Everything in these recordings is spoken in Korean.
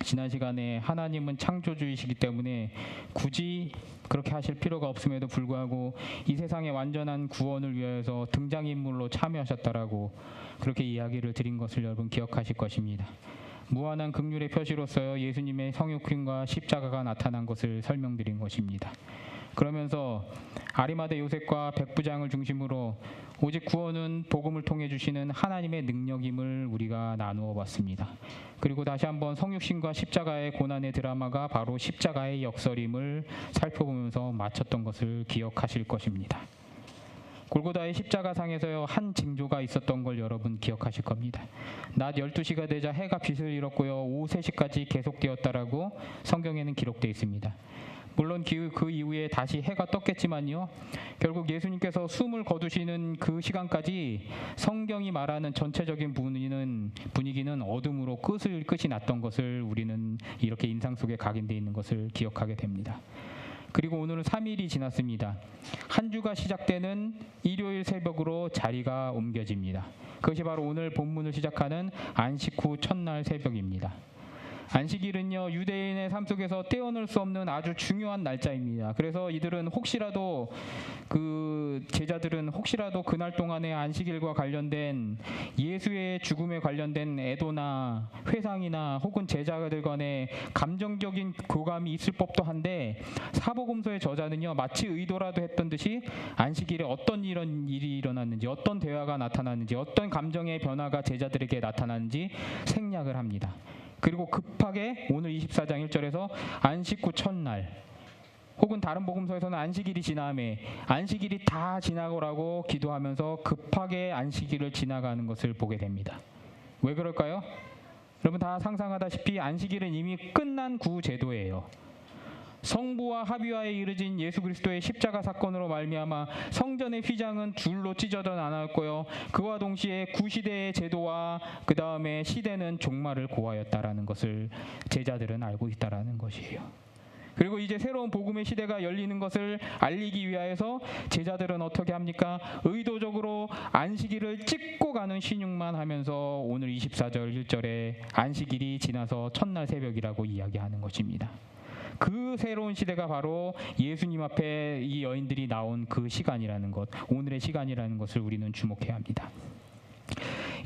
지난 시간에 하나님은 창조주이시기 때문에 굳이 그렇게 하실 필요가 없음에도 불구하고 이 세상의 완전한 구원을 위하여서 등장인물로 참여하셨다라고 그렇게 이야기를 드린 것을 여러분 기억하실 것입니다. 무한한 긍휼의 표시로서 예수님의 성육신과 십자가가 나타난 것을 설명드린 것입니다. 그러면서 아리마대 요셉과 백부장을 중심으로 오직 구원은 복음을 통해 주시는 하나님의 능력임을 우리가 나누어 봤습니다. 그리고 다시 한번 성육신과 십자가의 고난의 드라마가 바로 십자가의 역설임을 살펴보면서 마쳤던 것을 기억하실 것입니다. 골고다의 십자가상에서 한 징조가 있었던 걸 여러분 기억하실 겁니다. 낮 12시가 되자 해가 빛을 잃었고요. 오후 3시까지 계속되었다라고 성경에는 기록되어 있습니다. 물론 그 이후에 다시 해가 떴겠지만요. 결국 예수님께서 숨을 거두시는 그 시간까지 성경이 말하는 전체적인 분위기는 어둠으로 끝이 났던 것을 우리는 이렇게 인상 속에 각인되어 있는 것을 기억하게 됩니다. 그리고 오늘은 3일이 지났습니다. 한 주가 시작되는 일요일 새벽으로 자리가 옮겨집니다. 그것이 바로 오늘 본문을 시작하는 안식 후 첫날 새벽입니다. 안식일은요, 유대인의 삶 속에서 떼어놓을 수 없는 아주 중요한 날짜입니다. 그래서 이들은 제자들은 혹시라도 그날 동안의 안식일과 관련된 예수의 죽음에 관련된 애도나 회상이나 혹은 제자들 간의 감정적인 교감이 있을 법도 한데, 사복음서의 저자는요, 마치 의도라도 했던 듯이 안식일에 어떤 일이 일어났는지, 어떤 대화가 나타났는지, 어떤 감정의 변화가 제자들에게 나타났는지 생략을 합니다. 그리고 급하게 오늘 24장 1절에서 안식 후 첫날, 혹은 다른 복음서에서는 안식일이 지나매 안식일이 다 지나고라고 기도하면서 급하게 안식일을 지나가는 것을 보게 됩니다. 왜 그럴까요? 여러분 다 상상하다시피 안식일은 이미 끝난 구제도예요. 성부와 합의하에 이르진 예수 그리스도의 십자가 사건으로 말미암아 성전의 휘장은 둘로 찢어져 나눴고요. 그와 동시에 구시대의 제도와 그 다음에 시대는 종말을 고하였다라는 것을 제자들은 알고 있다라는 것이에요. 그리고 이제 새로운 복음의 시대가 열리는 것을 알리기 위하여서 제자들은 어떻게 합니까? 의도적으로 안식일을 찍고 가는 신용만 하면서 오늘 24절 1절에 안식일이 지나서 첫날 새벽이라고 이야기하는 것입니다. 그 새로운 시대가 바로 예수님 앞에 이 여인들이 나온 그 시간이라는 것, 오늘의 시간이라는 것을 우리는 주목해야 합니다.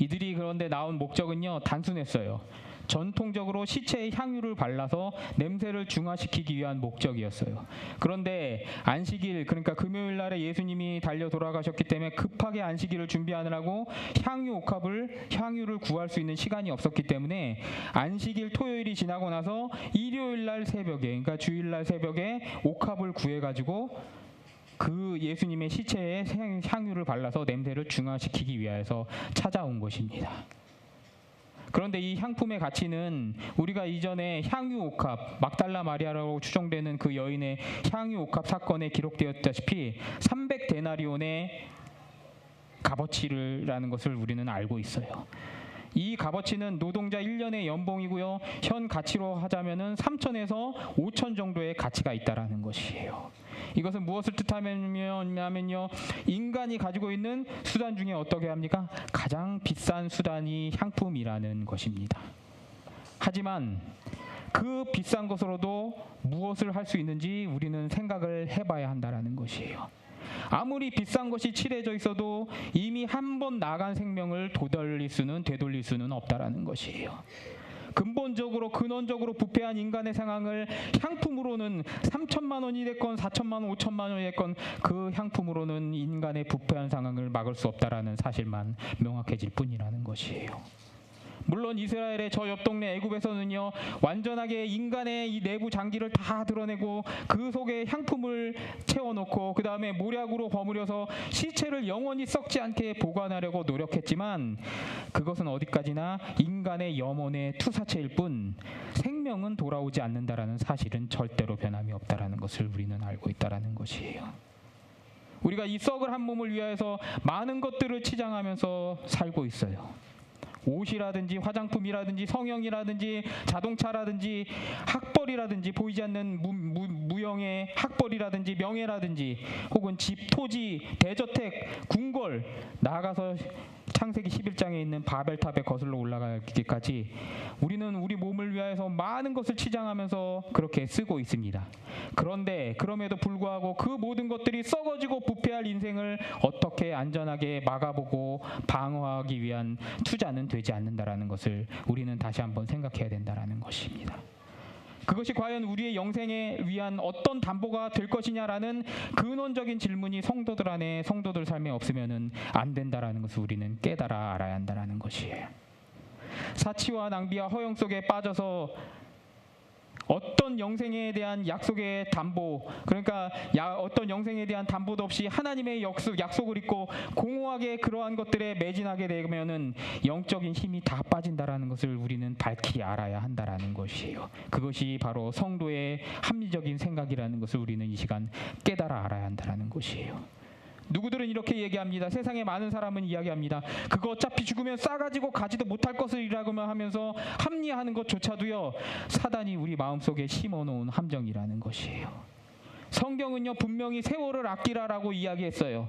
이들이 그런데 나온 목적은요, 단순했어요. 전통적으로 시체에 향유를 발라서 냄새를 중화시키기 위한 목적이었어요. 그런데 안식일, 그러니까 금요일 날에 예수님이 달려 돌아가셨기 때문에 급하게 안식일을 준비하느라고 향유를 구할 수 있는 시간이 없었기 때문에 안식일 토요일이 지나고 나서 일요일 날 새벽에, 그러니까 주일 날 새벽에 옥합을 구해가지고 그 예수님의 시체에 향유를 발라서 냄새를 중화시키기 위하여서 찾아온 것입니다. 그런데 이 향품의 가치는 우리가 이전에 향유옥합, 막달라 마리아라고 추정되는 그 여인의 향유옥합 사건에 기록되었다시피 300데나리온의 값어치라는 것을 우리는 알고 있어요. 이 값어치는 노동자 1년의 연봉이고요. 현 가치로 하자면은 3천에서 5천 정도의 가치가 있다라는 것이에요. 이것은 무엇을 뜻하냐면요, 인간이 가지고 있는 수단 중에 어떻게 합니까? 가장 비싼 수단이 향품이라는 것입니다. 하지만 그 비싼 것으로도 무엇을 할 수 있는지 우리는 생각을 해봐야 한다는 것이에요. 아무리 비싼 것이 칠해져 있어도 이미 한 번 나간 생명을 되돌릴 수는 없다라는 것이에요. 근원적으로 부패한 인간의 상황을 향품으로는 3천만 원이 됐건 4천만 원, 5천만 원이 됐건 그 향품으로는 인간의 부패한 상황을 막을 수 없다라는 사실만 명확해질 뿐이라는 것이에요. 물론 이스라엘의 저 옆 동네 애굽에서는요, 완전하게 인간의 이 내부 장기를 다 드러내고 그 속에 향품을 채워놓고 그 다음에 모략으로 버무려서 시체를 영원히 썩지 않게 보관하려고 노력했지만 그것은 어디까지나 인간의 염원의 투사체일 뿐 생명은 돌아오지 않는다라는 사실은 절대로 변함이 없다라는 것을 우리는 알고 있다라는 것이에요. 우리가 이 썩을 한 몸을 위하여서 많은 것들을 치장하면서 살고 있어요. 옷이라든지 화장품이라든지 성형이라든지 자동차라든지 학벌이라든지 보이지 않는 무형의 학벌이라든지 명예라든지 혹은 집, 토지, 대저택, 궁궐, 나아가서 창세기 11장에 있는 바벨탑에 거슬러 올라가기까지 우리는 우리 몸을 위하여서 많은 것을 치장하면서 그렇게 쓰고 있습니다. 그런데 그럼에도 불구하고 그 모든 것들이 썩어지고 부패할 인생을 어떻게 안전하게 막아보고 방어하기 위한 투자는 되지 않는다라는 것을 우리는 다시 한번 생각해야 된다라는 것입니다. 그것이 과연 우리의 영생에 위한 어떤 담보가 될 것이냐라는 근원적인 질문이 성도들 안에, 성도들 삶에 없으면은 안 된다라는 것을 우리는 깨달아 알아야 한다라는 것이에요. 사치와 낭비와 허영 속에 빠져서 어떤 영생에 대한 약속의 담보, 그러니까 어떤 영생에 대한 담보도 없이 하나님의 약속을 잊고 공허하게 그러한 것들에 매진하게 되면은 영적인 힘이 다 빠진다라는 것을 우리는 밝히 알아야 한다라는 것이에요. 그것이 바로 성도의 합리적인 생각이라는 것을 우리는 이 시간 깨달아 알아야 한다라는 것이에요. 누구들은 이렇게 얘기합니다. 세상에 많은 사람은 이야기합니다. 그거 어차피 죽으면 싸가지고 가지도 못할 것이라고 하면서 합리화하는 것조차도요, 사단이 우리 마음속에 심어놓은 함정이라는 것이에요. 성경은요, 분명히 세월을 아끼라라고 이야기했어요.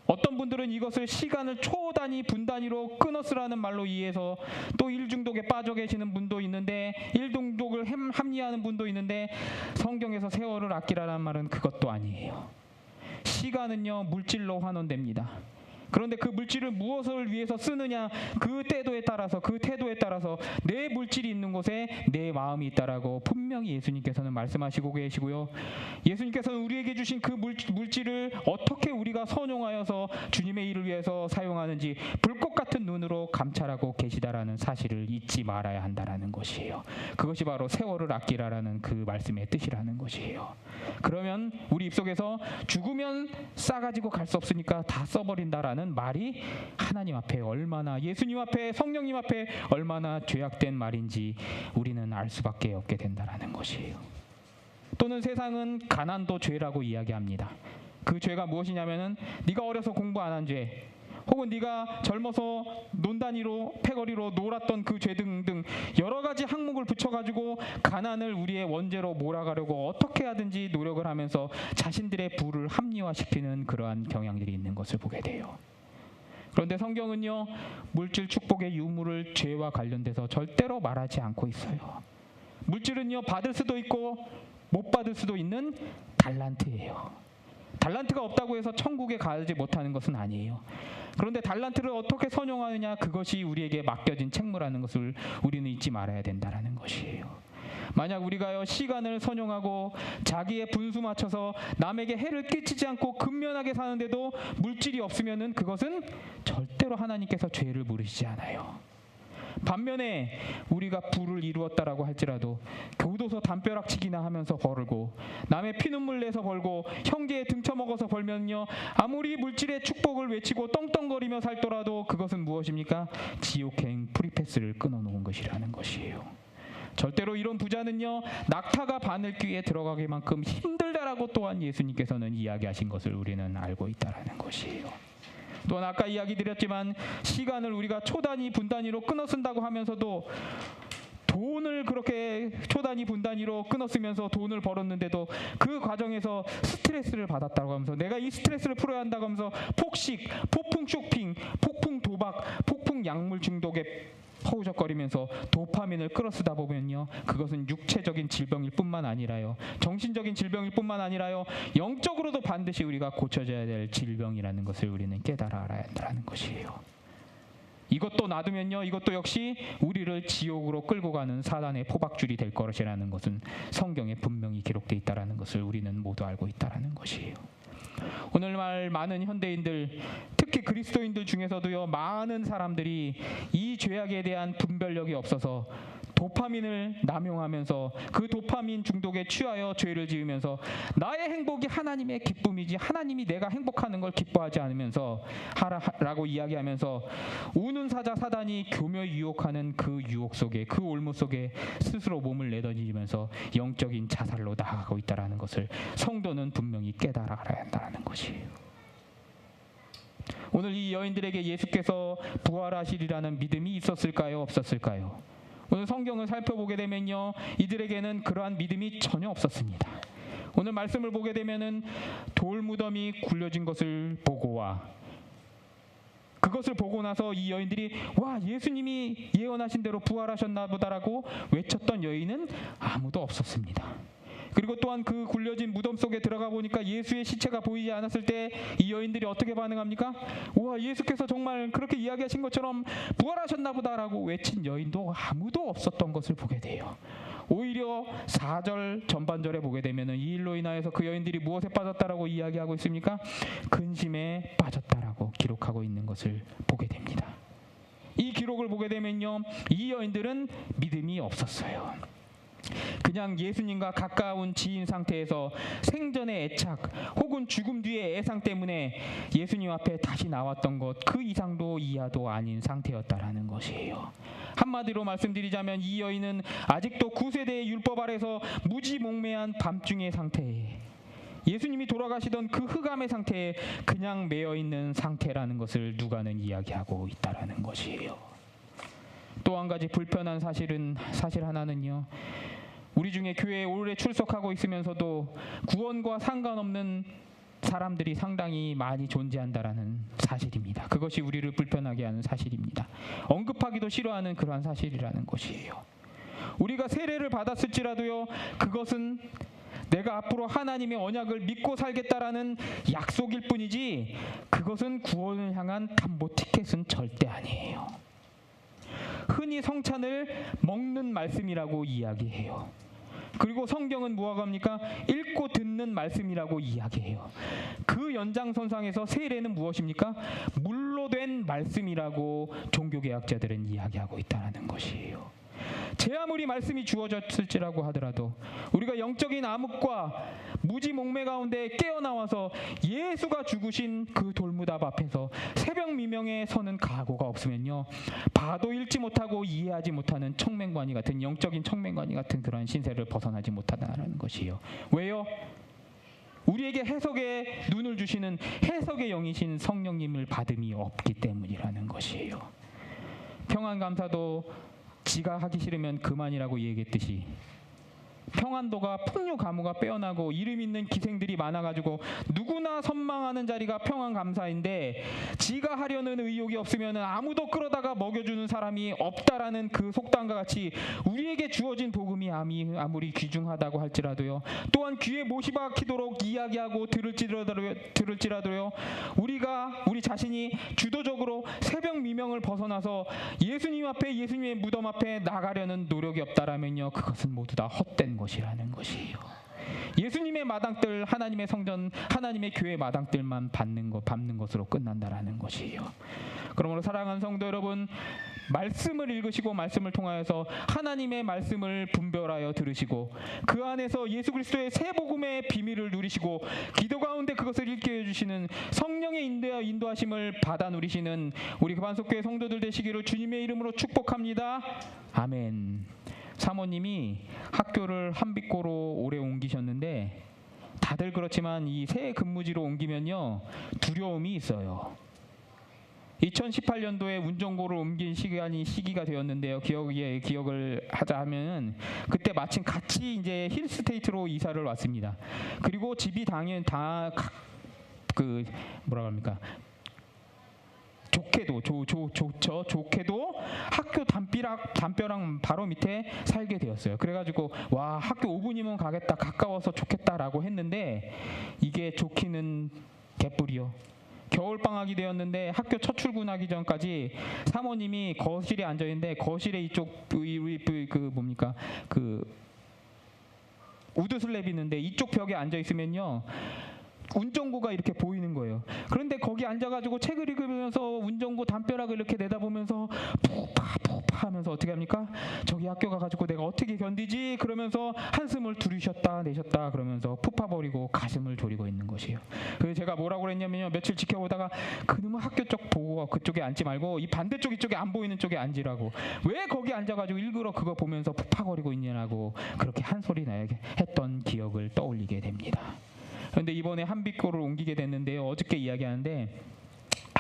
어떤 분들은 이것을 시간을 초 단위, 분 단위로 끊어쓰라는 말로 이해해서 또 일중독에 빠져 계시는 분도 있는데, 일중독을 합리화하는 분도 있는데, 성경에서 세월을 아끼라는 말은 그것도 아니에요. 시간은요, 물질로 환원됩니다. 그런데 그 물질을 무엇을 위해서 쓰느냐, 그 태도에 따라서 내 물질이 있는 곳에 내 마음이 있다라고 분명히 예수님께서는 말씀하시고 계시고요. 예수님께서는 우리에게 주신 그 물질을 어떻게 우리가 선용하여서 주님의 일을 위해서 사용하는지 불꽃 같은 눈으로 감찰하고 계시다라는 사실을 잊지 말아야 한다라는 것이에요. 그것이 바로 세월을 아끼라라는 그 말씀의 뜻이라는 것이에요. 그러면 우리 입속에서 죽으면 싸가지고 갈 수 없으니까 다 써버린다라는 말이 하나님 앞에 얼마나, 예수님 앞에, 성령님 앞에 얼마나 죄악된 말인지 우리는 알 수밖에 없게 된다라는 것이에요. 또는 세상은 가난도 죄라고 이야기합니다. 그 죄가 무엇이냐면은 네가 어려서 공부 안 한 죄, 혹은 네가 젊어서 논단위로 패거리로 놀았던 그 죄 등등 여러 가지 항목을 붙여가지고 가난을 우리의 원죄로 몰아가려고 어떻게 하든지 노력을 하면서 자신들의 부를 합리화시키는 그러한 경향들이 있는 것을 보게 돼요. 그런데 성경은요, 물질 축복의 유무를 죄와 관련돼서 절대로 말하지 않고 있어요. 물질은요, 받을 수도 있고 못 받을 수도 있는 달란트예요. 달란트가 없다고 해서 천국에 가지 못하는 것은 아니에요. 그런데 달란트를 어떻게 선용하느냐, 그것이 우리에게 맡겨진 책무라는 것을 우리는 잊지 말아야 된다는 것이에요. 만약 우리가요, 시간을 선용하고 자기의 분수 맞춰서 남에게 해를 끼치지 않고 근면하게 사는데도 물질이 없으면은 그것은 절대로 하나님께서 죄를 물으시지 않아요. 반면에 우리가 부를 이루었다라고 할지라도 교도소 담벼락치기나 하면서 벌고 남의 피눈물 내서 벌고 형제에 등쳐먹어서 벌면요, 아무리 물질의 축복을 외치고 떵떵거리며 살더라도 그것은 무엇입니까? 지옥행 프리패스를 끊어놓은 것이라는 것이에요. 절대로 이런 부자는요, 낙타가 바늘귀에 들어가기만큼 힘들다라고 또한 예수님께서는 이야기하신 것을 우리는 알고 있다라는 것이에요. 또한 아까 이야기 드렸지만 시간을 우리가 초단위, 분단위로 끊어 쓴다고 하면서도 돈을 그렇게 초단위, 분단위로 끊어 쓰면서 돈을 벌었는데도 그 과정에서 스트레스를 받았다고 하면서 내가 이 스트레스를 풀어야 한다고 하면서 폭식, 폭풍 쇼핑, 폭풍 도박, 폭풍 약물 중독에 허우적거리면서 도파민을 끌어쓰다 보면요, 그것은 육체적인 질병일 뿐만 아니라요, 정신적인 질병일 뿐만 아니라요, 영적으로도 반드시 우리가 고쳐져야 될 질병이라는 것을 우리는 깨달아 알아야 한다는 것이에요. 이것도 놔두면요, 이것도 역시 우리를 지옥으로 끌고 가는 사단의 포박줄이 될 것이라는 것은 성경에 분명히 기록되어 있다는 것을 우리는 모두 알고 있다는 것이에요. 오늘날 많은 현대인들, 특히 그리스도인들 중에서도요, 많은 사람들이 이 죄악에 대한 분별력이 없어서 도파민을 남용하면서 그 도파민 중독에 취하여 죄를 지으면서 나의 행복이 하나님의 기쁨이지 하나님이 내가 행복하는 걸 기뻐하지 않으면서 하라라고 이야기하면서 우는 사자 사단이 교묘히 유혹하는 그 유혹 속에, 그 올무 속에 스스로 몸을 내던지면서 영적인 자살로 나아가고 있다는 것을 성도는 분명히 깨달아 알아야 한다는 것이에요. 오늘 이 여인들에게 예수께서 부활하시리라는 믿음이 있었을까요, 없었을까요? 오늘 성경을 살펴보게 되면요, 이들에게는 그러한 믿음이 전혀 없었습니다. 오늘 말씀을 보게 되면은 돌무덤이 굴려진 것을 보고와 그것을 보고 나서 이 여인들이 와, 예수님이 예언하신 대로 부활하셨나 보다라고 외쳤던 여인은 아무도 없었습니다. 그리고 또한 그 굴려진 무덤 속에 들어가 보니까 예수의 시체가 보이지 않았을 때 이 여인들이 어떻게 반응합니까? 와, 예수께서 정말 그렇게 이야기하신 것처럼 부활하셨나 보다라고 외친 여인도 아무도 없었던 것을 보게 돼요. 오히려 4절 전반절에 보게 되면 이 일로 인하여서 그 여인들이 무엇에 빠졌다라고 이야기하고 있습니까? 근심에 빠졌다라고 기록하고 있는 것을 보게 됩니다. 이 기록을 보게 되면요, 이 여인들은 믿음이 없었어요. 그냥 예수님과 가까운 지인 상태에서 생전의 애착 혹은 죽음 뒤의 애상 때문에 예수님 앞에 다시 나왔던 것, 그 이상도 이하도 아닌 상태였다라는 것이에요. 한마디로 말씀드리자면 이 여인은 아직도 9세대의 율법 아래서 무지몽매한 밤중의 상태에, 예수님이 돌아가시던 그 흑암의 상태에 그냥 매여있는 상태라는 것을 누가는 이야기하고 있다라는 것이에요. 또 한 가지 불편한 사실 하나는요, 우리 중에 교회에 오래 출석하고 있으면서도 구원과 상관없는 사람들이 상당히 많이 존재한다라는 사실입니다. 그것이 우리를 불편하게 하는 사실입니다. 언급하기도 싫어하는 그러한 사실이라는 것이에요. 우리가 세례를 받았을지라도요, 그것은 내가 앞으로 하나님의 언약을 믿고 살겠다라는 약속일 뿐이지 그것은 구원을 향한 담보 티켓은 절대 아니에요. 흔히 성찬을 먹는 말씀이라고 이야기해요. 그리고 성경은 뭐라고 합니까? 읽고 듣는 말씀이라고 이야기해요. 그 연장선상에서 세례는 무엇입니까? 물로 된 말씀이라고 종교개혁자들은 이야기하고 있다는 것이에요. 제 아무리 말씀이 주어졌을지라고 하더라도 우리가 영적인 암흑과 무지몽매 가운데 깨어나와서 예수가 죽으신 그 돌무답 앞에서 새벽 미명에 서는 각오가 없으면요, 봐도 읽지 못하고 이해하지 못하는 청맹관이 같은, 영적인 청맹관이 같은 그런 신세를 벗어나지 못하다는 것이에요. 왜요? 우리에게 해석의 눈을 주시는 해석의 영이신 성령님을 받음이 없기 때문이라는 것이에요. 평안감사도 지가 하기 싫으면 그만이라고 얘기했듯이 평안도가 풍요 가무가 빼어나고 이름 있는 기생들이 많아가지고 누구나 선망하는 자리가 평안감사인데 지가 하려는 의욕이 없으면 아무도 끌어다가 먹여주는 사람이 없다라는 그 속담과 같이 우리에게 주어진 복음이 아무리 귀중하다고 할지라도요, 또한 귀에 못이 박히도록 이야기하고 들을지라도요 우리 자신이 주도적으로 새벽 미명을 벗어나서 예수님 앞에, 예수님의 무덤 앞에 나가려는 노력이 없다라면요, 그것은 모두 다 헛된 것이라는 것이에요. 예수님의 마당들, 하나님의 성전, 하나님의 교회 마당들만 밟는 것으로 끝난다라는 것이에요. 그러므로 사랑하는 성도 여러분, 말씀을 읽으시고 말씀을 통하여서 하나님의 말씀을 분별하여 들으시고 그 안에서 예수 그리스도의 새 복음의 비밀을 누리시고 기도 가운데 그것을 읽게 해주시는 성령의 인도하심을 받아 누리시는 우리 금안석교회 성도들 되시기를 주님의 이름으로 축복합니다. 아멘. 사모님이 학교를 한빛고로 오래 옮기셨는데 다들 그렇지만 이 새 근무지로 옮기면요, 두려움이 있어요. 2018년도에 운정고를 옮긴 시기가 되었는데요. 기억을 하자 하면 그때 마침 같이 이제 힐스테이트로 이사를 왔습니다. 그리고 집이 당연 다 좋게도 학교 담벼락 바로 밑에 살게 되었어요. 그래가지고 와, 학교 5분이면 가겠다, 가까워서 좋겠다라고 했는데 이게 좋기는 개뿔이요. 겨울방학이 되었는데 학교 첫 출근하기 전까지 사모님이 거실에 앉아있는데 거실에 이쪽 우드 슬랩이 있는데 이쪽 벽에 앉아있으면요, 운정고가 이렇게 보이는 거예요. 그런데 거기 앉아가지고 책을 읽으면서 운정고 담벼락을 이렇게 내다보면서 푸파 하면서 어떻게 합니까? 저기 학교 가가지고 내가 어떻게 견디지? 그러면서 한숨을 들이셨다 내셨다 그러면서 푸파버리고 가슴을 졸이고 있는 것이에요. 그래서 제가 뭐라고 그랬냐면요, 며칠 지켜보다가 그놈의 학교 쪽 보고 그쪽에 앉지 말고 이 반대쪽 이쪽에 안 보이는 쪽에 앉으라고, 왜 거기 앉아가지고 일부러 그거 보면서 푸파거리고 있냐고 그렇게 한 소리 나게 했던 기억을 떠올리게 됩니다. 그런데 이번에 한빛고를 옮기게 됐는데요, 어저께 이야기하는데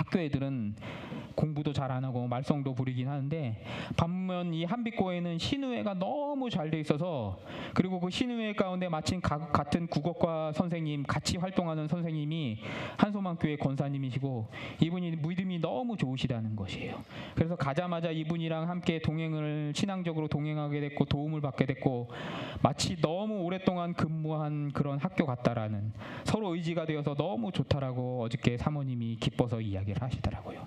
학교 애들은 공부도 잘 안 하고 말썽도 부리긴 하는데, 반면 이 한빛고에는 신우회가 너무 잘 돼 있어서, 그리고 그 신우회 가운데 마침 같은 국어과 선생님, 같이 활동하는 선생님이 한소망교회 권사님이시고, 이분이 믿음이 너무 좋으시다는 것이에요. 그래서 가자마자 이분이랑 함께 신앙적으로 동행하게 됐고 도움을 받게 됐고, 마치 너무 오랫동안 근무한 그런 학교 같다라는, 서로 의지가 되어서 너무 좋다라고 어저께 사모님이 기뻐서 이야기를 하시더라고요.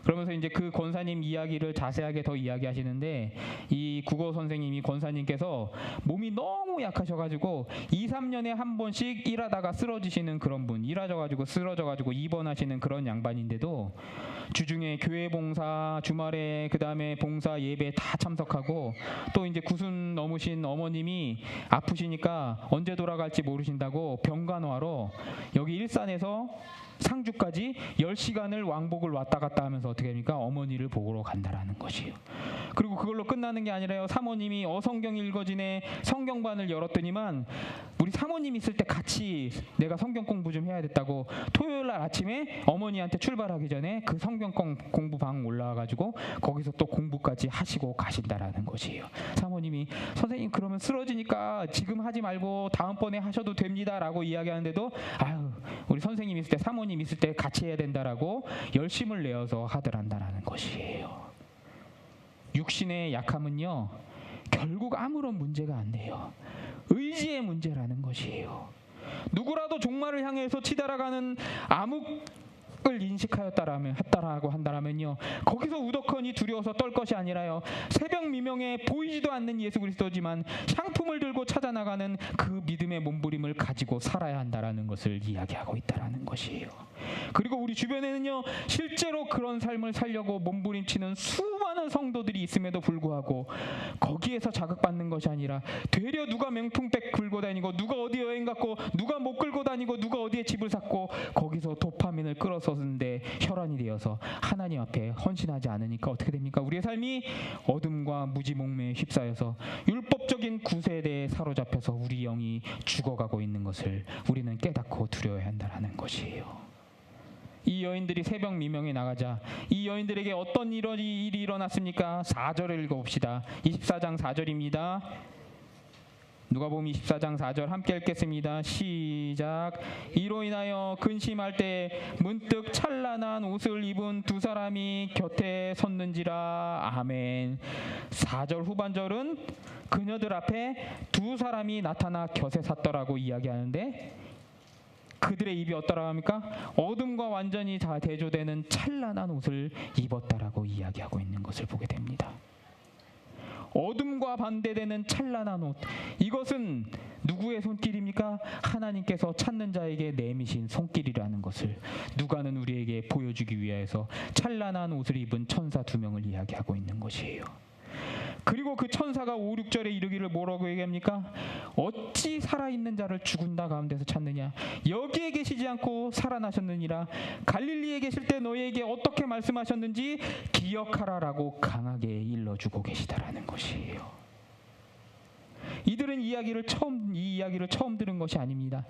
그러면서 이제 그 권사님 이야기를 자세하게 더 이야기하시는데, 이 국어 선생님이 권사님께서 몸이 너무 약하셔가지고 2, 3년에 한 번씩 일하다가 쓰러지시는 그런 분, 일하셔가지고 쓰러져가지고 입원하시는 그런 양반인데도 주중에 교회 봉사, 주말에 그 다음에 봉사 예배 다 참석하고, 또 이제 90 넘으신 어머님이 아프시니까 언제 돌아갈지 모르신다고 병간호하러 여기 일산에서 상주까지 10시간을 왕복을 왔다 갔다 하면서 어떻게 합니까? 어머니를 보러 간다라는 것이에요. 그리고 그걸로 끝나는 게 아니라요. 사모님이 어성경 읽어지네 성경반을 열었더니만, 우리 사모님 있을 때 같이 내가 성경 공부 좀 해야 됐다고 토요일 날 아침에 어머니한테 출발하기 전에 그 성경 공부방 올라와가지고 거기서 또 공부까지 하시고 가신다라는 것이에요. 사모님이 선생님 그러면 쓰러지니까 지금 하지 말고 다음번에 하셔도 됩니다라고 이야기하는데도, 아유 우리 선생님 있을 때, 사모님 있을 때 같이 해야 된다라고 열심을 내어서 하더란다라는 것이에요. 육신의 약함은요, 결국 아무런 문제가 안 돼요. 의지의 문제라는 것이에요. 누구라도 종말을 향해서 치달아가는 암흑을 인식하였다라고 한다면요, 거기서 우더커니 두려워서 떨 것이 아니라요, 새벽 미명에 보이지도 않는 예수 그리스도지만 향품을 들고 찾아나가는 그 믿음의 몸부림을 가지고 살아야 한다라는 것을 이야기하고 있다라는 것이에요. 그리고 우리 주변에는요, 실제로 그런 삶을 살려고 몸부림치는 수많은 성도들이 있음에도 불구하고 거기에서 자극받는 것이 아니라, 되려 누가 명품백 긁고 다니고, 누가 어디 여행 갔고, 누가 못 끌고 다니고, 누가 어디에 집을 샀고, 거기서 도파민을 끌어서는데 혈안이 되어서 하나님 앞에 헌신하지 않으니까 어떻게 됩니까? 우리의 삶이 어둠과 무지몽매에 휩싸여서 율법적인 구세대에 사로잡혀서 우리 영이 죽어가고 있는 것을 우리는 깨닫고 두려워야 한다는 것이에요. 이 여인들이 새벽 미명에 나가자 이 여인들에게 어떤 일이 일어났습니까? 4절을 읽어봅시다. 24장 4절입니다. 누가복음 24장 4절 함께 읽겠습니다. 시작. 이로 인하여 근심할 때 문득 찬란한 옷을 입은 두 사람이 곁에 섰는지라. 아멘. 4절 후반절은 그녀들 앞에 두 사람이 나타나 곁에 섰더라고 이야기하는데, 그들의 입이 어떠라고 합니까? 어둠과 완전히 다 대조되는 찬란한 옷을 입었다라고 이야기하고 있는 것을 보게 됩니다. 어둠과 반대되는 찬란한 옷, 이것은 누구의 손길입니까? 하나님께서 찾는 자에게 내미신 손길이라는 것을 누가는 우리에게 보여주기 위해서 찬란한 옷을 입은 천사 2명을 이야기하고 있는 것이에요. 그리고 그 천사가 5, 6절에 이르기를 뭐라고 얘기합니까? 어찌 살아있는 자를 죽은 자 가운데서 찾느냐? 여기에 계시지 않고 살아나셨느니라. 갈릴리에 계실 때 너희에게 어떻게 말씀하셨는지 기억하라라고 강하게 일러주고 계시다라는 것이에요. 이들은 이 이야기를 처음 들은 것이 아닙니다.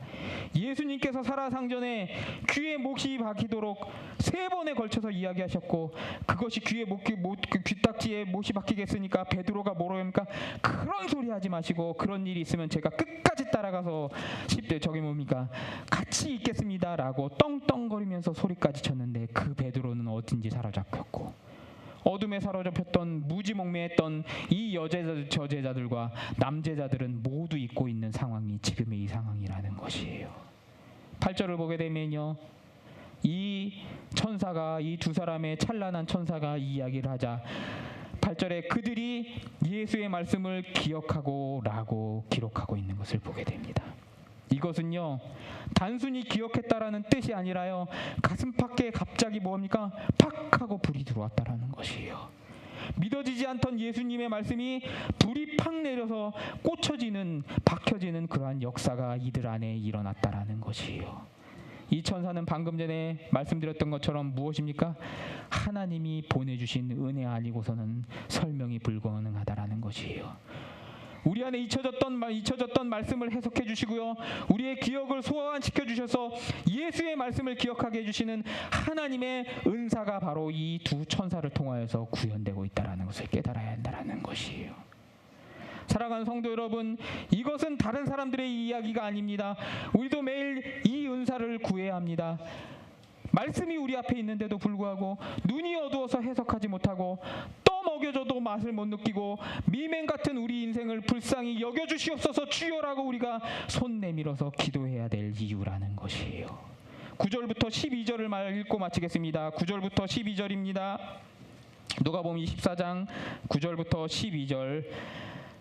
예수님께서 살아상전에 귀에 못이 박히도록 3번에 걸쳐서 이야기하셨고, 그것이 귀딱지에 못이 박히겠으니까 베드로가 뭐라고 합니까? 그런 소리 하지 마시고, 그런 일이 있으면 제가 끝까지 따라가서 10대 저기 뭡니까? 같이 있겠습니다 라고 떵떵거리면서 소리까지 쳤는데, 그 베드로는 어딘지 사로잡혔고, 어둠에 사로잡혔던 무지몽매했던 이 저제자들과 남제자들은 모두 잊고 있는 상황이 지금의 이 상황이라는 것이에요. 8절을 보게 되면요, 이 천사가, 이 두 사람의 찬란한 천사가 이 이야기를 하자 8절에 그들이 예수의 말씀을 기억하고 라고 기록하고 있는 것을 보게 됩니다. 이것은요, 단순히 기억했다라는 뜻이 아니라요, 가슴팍에 갑자기 뭡니까? 팍 하고 불이 들어왔다라는 것이에요. 믿어지지 않던 예수님의 말씀이 불이 팍 내려서 박혀지는 그러한 역사가 이들 안에 일어났다라는 것이에요. 이 천사는 방금 전에 말씀드렸던 것처럼 무엇입니까? 하나님이 보내주신 은혜 아니고서는 설명이 불가능하다라는 것이에요. 우리 안에 잊혀졌던 말씀을 해석해 주시고요. 우리의 기억을 소환시켜 주셔서 예수의 말씀을 기억하게 해주시는 하나님의 은사가 바로 이 두 천사를 통하여서 구현되고 있다는 것을 깨달아야 한다는 것이에요. 사랑하는 성도 여러분, 이것은 다른 사람들의 이야기가 아닙니다. 우리도 매일 이 은사를 구해야 합니다. 말씀이 우리 앞에 있는데도 불구하고 눈이 어두워서 해석하지 못하고 먹여줘도 맛을 못 느끼고 미맹 같은 우리 인생을 불쌍히 여겨주시옵소서 주여라고 우리가 손 내밀어서 기도해야 될 이유라는 것이에요. 9절부터 12절을 읽고 마치겠습니다. 9절부터 12절입니다. 누가복음 24장 9절부터 12절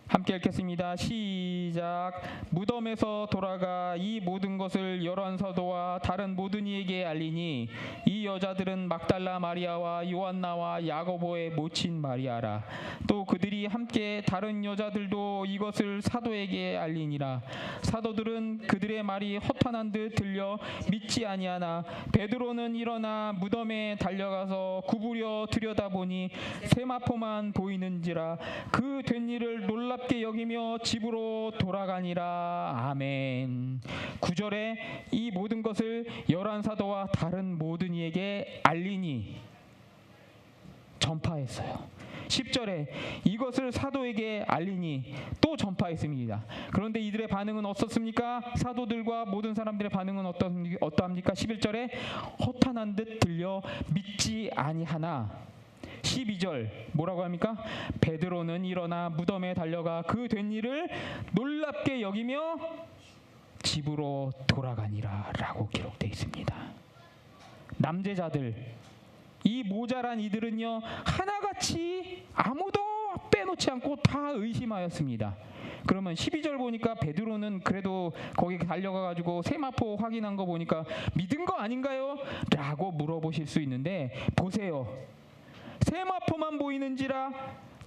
함께 읽겠습니다. 시작. 무덤에서 돌아가 이 모든 것을 열한 사도와 다른 모든 이에게 알리니 이 여자들은 막달라 마리아와 요한나와 야고보의 모친 마리아라. 또 그들이 함께 다른 여자들도 이것을 사도에게 알리니라. 사도들은 그들의 말이 허탄한 듯 들려 믿지 아니하나 베드로는 일어나 무덤에 달려가서 구부려 들여다보니 세마포만 보이는지라. 그 된 일을 놀랍게 여기며 집으로 돌아가니라. 아멘. 9절에 이 모든 것을 열한 사도와 다른 모든 이에게 알리니 전파했어요. 10절에 이것을 사도에게 알리니 또 전파했습니다. 그런데 이들의 반응은 어떻습니까? 사도들과 모든 사람들의 반응은 어떠합니까? 11절에 허탄한 듯 들려 믿지 아니하나. 12절 뭐라고 합니까? 베드로는 일어나 무덤에 달려가 그 된 일을 놀랍게 여기며 집으로 돌아가니라 라고 기록되어 있습니다. 남제자들, 이 모자란 이들은요 하나같이 아무도 빼놓지 않고 다 의심하였습니다. 그러면 12절 보니까 베드로는 그래도 거기 달려가가지고 세마포 확인한 거 보니까 믿은 거 아닌가요? 라고 물어보실 수 있는데 보세요. 세마포만 보이는지라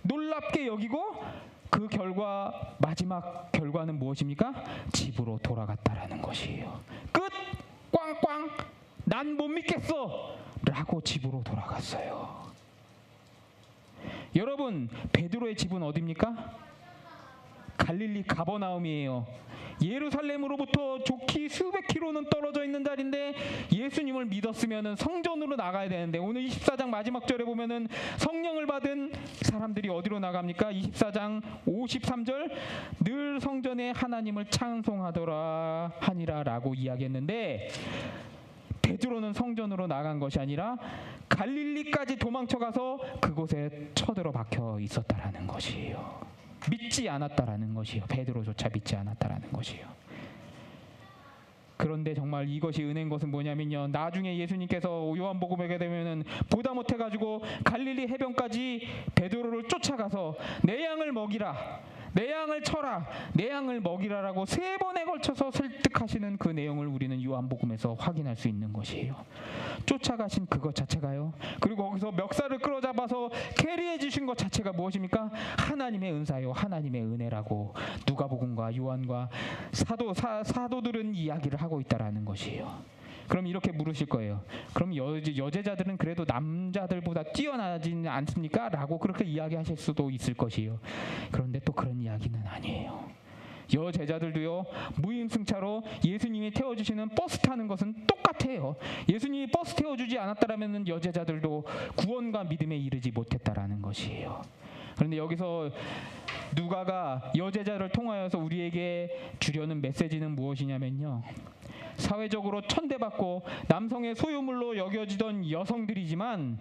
놀랍게 여기고 그 결과 마지막 결과는 무엇입니까? 집으로 돌아갔다라는 것이에요. 끝! 꽝꽝! 난 못 믿겠어! 라고 집으로 돌아갔어요. 여러분, 베드로의 집은 어디입니까? 갈릴리 가버나움이에요. 예루살렘으로부터 좋기 수백 킬로는 떨어져 있는 자리인데 예수님을 믿었으면 성전으로 나가야 되는데 오늘 24장 마지막 절에 보면은 성령을 받은 사람들이 어디로 나갑니까? 24장 53절 늘 성전에 하나님을 찬송하더라 하니라 라고 이야기했는데 베드로는 성전으로 나간 것이 아니라 갈릴리까지 도망쳐가서 그곳에 쳐들어 박혀 있었다라는 것이에요. 믿지 않았다라는 것이요. 베드로조차 믿지 않았다라는 것이요. 그런데 정말 이것이 은혜인 것은 뭐냐면요. 나중에 예수님께서 요한복음에 되면은 보다 못해가지고 갈릴리 해변까지 베드로를 쫓아가서 내 양을 먹이라, 내 양을 쳐라, 내 양을 먹이라라고 3번에 걸쳐서 설득하시는 그 내용을 우리는 요한복음에서 확인할 수 있는 것이에요. 쫓아가신 그것 자체가요. 그리고 거기서 멱살을 끌어잡아서 캐리해 주신 것 자체가 무엇입니까? 하나님의 은사요, 하나님의 은혜라고 누가복음과 요한과 사도들은 이야기를 하고 있다라는 것이에요. 그럼 이렇게 물으실 거예요. 그럼 여제자들은 그래도 남자들보다 뛰어나지는 않습니까? 라고 그렇게 이야기하실 수도 있을 것이에요. 그런데 또 그런 이야기는 아니에요. 여제자들도요 무임승차로 예수님이 태워주시는 버스 타는 것은 똑같아요. 예수님이 버스 태워주지 않았다라면 여제자들도 구원과 믿음에 이르지 못했다라는 것이에요. 그런데 여기서 누가가 여제자를 통하여서 우리에게 주려는 메시지는 무엇이냐면요, 사회적으로 천대받고 남성의 소유물로 여겨지던 여성들이지만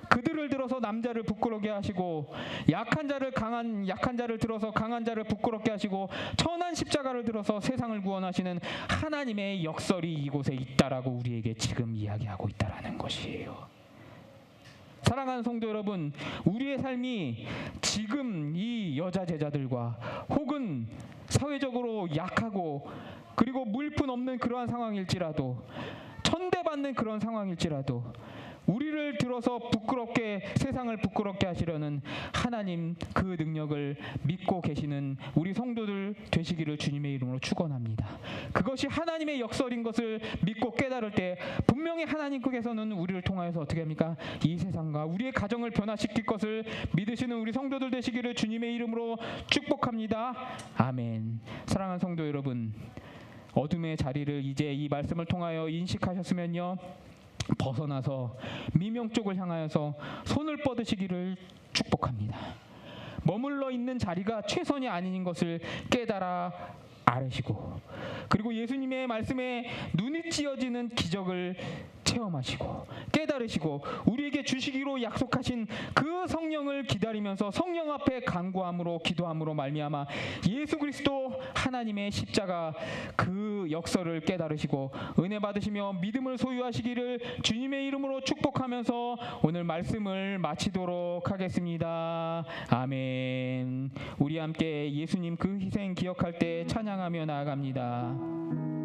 그들을 들어서 남자를 부끄럽게 하시고 약한 자를 들어서 강한 자를 부끄럽게 하시고 천한 십자가를 들어서 세상을 구원하시는 하나님의 역설이 이곳에 있다라고 우리에게 지금 이야기하고 있다라는 것이에요. 사랑하는 성도 여러분, 우리의 삶이 지금 이 여자 제자들과 혹은 사회적으로 약하고 그리고 물품 없는 그러한 상황일지라도 천대받는 그런 상황일지라도 우리를 들어서 부끄럽게 세상을 부끄럽게 하시려는 하나님 그 능력을 믿고 계시는 우리 성도들 되시기를 주님의 이름으로 축원합니다. 그것이 하나님의 역설인 것을 믿고 깨달을 때 분명히 하나님께서는 우리를 통하여서 어떻게 합니까? 이 세상과 우리의 가정을 변화시킬 것을 믿으시는 우리 성도들 되시기를 주님의 이름으로 축복합니다. 아멘. 사랑하는 성도 여러분, 어둠의 자리를 이제 이 말씀을 통하여 인식하셨으면요, 벗어나서 미명 쪽을 향하여서 손을 뻗으시기를 축복합니다. 머물러 있는 자리가 최선이 아닌 것을 깨달아 알으시고, 그리고 예수님의 말씀에 눈이 찌어지는 기적을 체험하시고 깨달으시고 우리에게 주시기로 약속하신 그 성령을 기다리면서 성령 앞에 간구함으로 기도함으로 말미암아 예수 그리스도 하나님의 십자가 그 역설을 깨달으시고 은혜 받으시며 믿음을 소유하시기를 주님의 이름으로 축복하면서 오늘 말씀을 마치도록 하겠습니다. 아멘. 우리 함께 예수님 그 희생 기억할 때 찬양하며 나아갑니다.